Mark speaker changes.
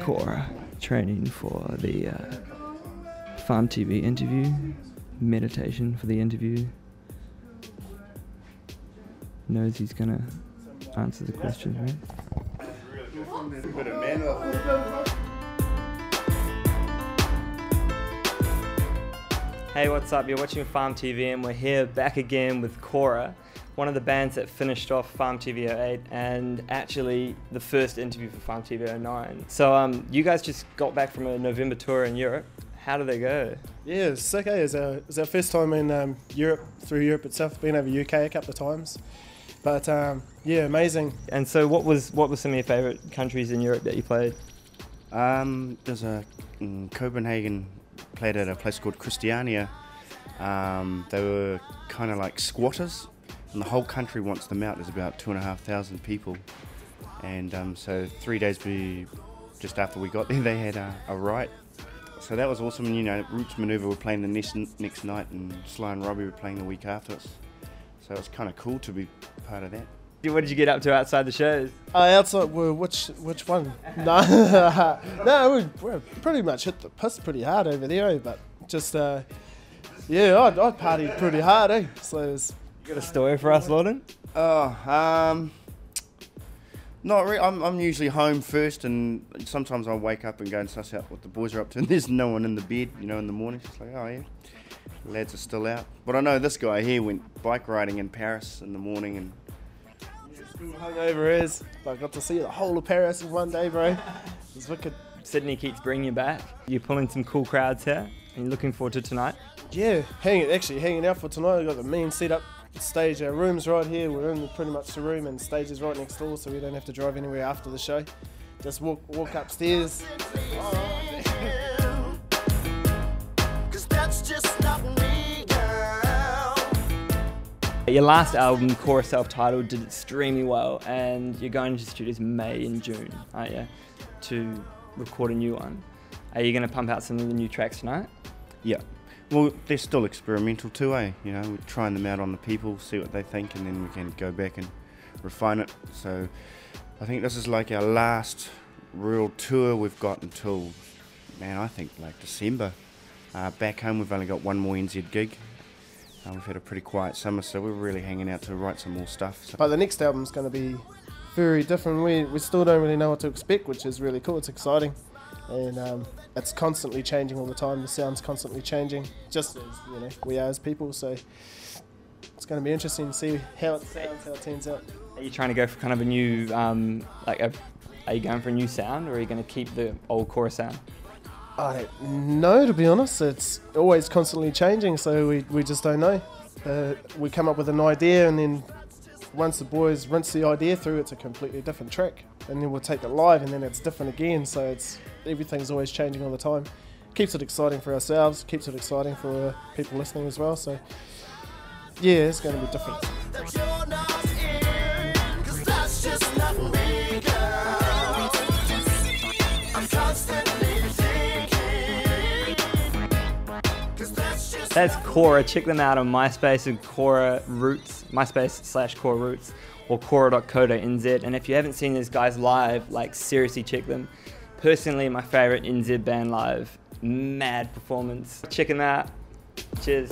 Speaker 1: Kora training for the PharmTv interview, meditation for the interview. Knows he's gonna answer the questions, right? Hey, what's up? You're watching PharmTv and we're here back again with Kora, one of the bands that finished off PharmTv 08 and actually the first interview for PharmTv 09. So you guys just got back from a November tour in Europe. How did they go?
Speaker 2: Yeah, it's okay. It's our first time in Europe, through Europe itself. Been over UK a couple of times. But yeah, amazing.
Speaker 1: And so what were some of your favourite countries in Europe that you played?
Speaker 3: There's in Copenhagen, played at a place called Christiania. They were kind of like squatters, and the whole country wants them out. There's about 2,500 people, and so 3 days just after we got there, they had a riot. So that was awesome. And you know, Roots Maneuver were playing the next night, and Sly and Robbie were playing the week after us. So it was kind of cool to be part of that.
Speaker 1: What did you get up to outside the shows?
Speaker 2: Outside, well, which one? No, no, we pretty much hit the piss pretty hard over there, but just yeah, I partied pretty hard, eh? So it was,
Speaker 1: You got a story for us, Lorden?
Speaker 3: Not really. I'm usually home first, and sometimes I'll wake up and go and suss out what the boys are up to, and there's no one in the bed, you know, in the morning. It's like, oh yeah, the lads are still out. But I know this guy here went bike riding in Paris in the morning, and
Speaker 2: hungover is. But I got to see the whole of Paris in one day, bro. It was wicked.
Speaker 1: Sydney keeps bringing you back. You're pulling some cool crowds here, and you're looking forward to tonight?
Speaker 2: Yeah, hanging out for tonight. We've got the main setup stage. Our room's right here. We're in pretty much the room, and the stage is right next door, so we don't have to drive anywhere after the show. Just walk upstairs.
Speaker 1: Your last album, Kora self-titled, did extremely well, and you're going to studios May and June, aren't you, to record a new one. Are you going to pump out some of the new tracks tonight?
Speaker 3: yeah. Well, they're still experimental too, eh? You know, we're trying them out on the people, see what they think, and then we can go back and refine it. So I think this is like our last real tour we've got until, man, I think like December. Back home we've only got one more NZ gig. We've had a pretty quiet summer, so we're really hanging out to write some more stuff. So.
Speaker 2: But the next album's going to be very different. We still don't really know what to expect, which is really cool. It's exciting. And it's constantly changing all the time. The sound's constantly changing, just as you know we are as people. So it's going to be interesting to see how it sounds, how it turns out.
Speaker 1: Are you trying to go for kind of a new, are you going for a new sound, or are you going to keep the old Kora sound?
Speaker 2: I don't know, to be honest. It's always constantly changing, so we just don't know. We come up with an idea, and then once the boys rinse the idea through, it's a completely different track. And then we'll take it live, and then it's different again. So everything's always changing all the time. Keeps it exciting for ourselves, keeps it exciting for people listening as well. So yeah, it's going to be different.
Speaker 1: That's Kora. Check them out on MySpace and Kora Roots, MySpace/Kora Roots, or Kora.co.nz. And if you haven't seen these guys live, like seriously check them. Personally, my favourite NZ band live. Mad performance. Check them out. Cheers.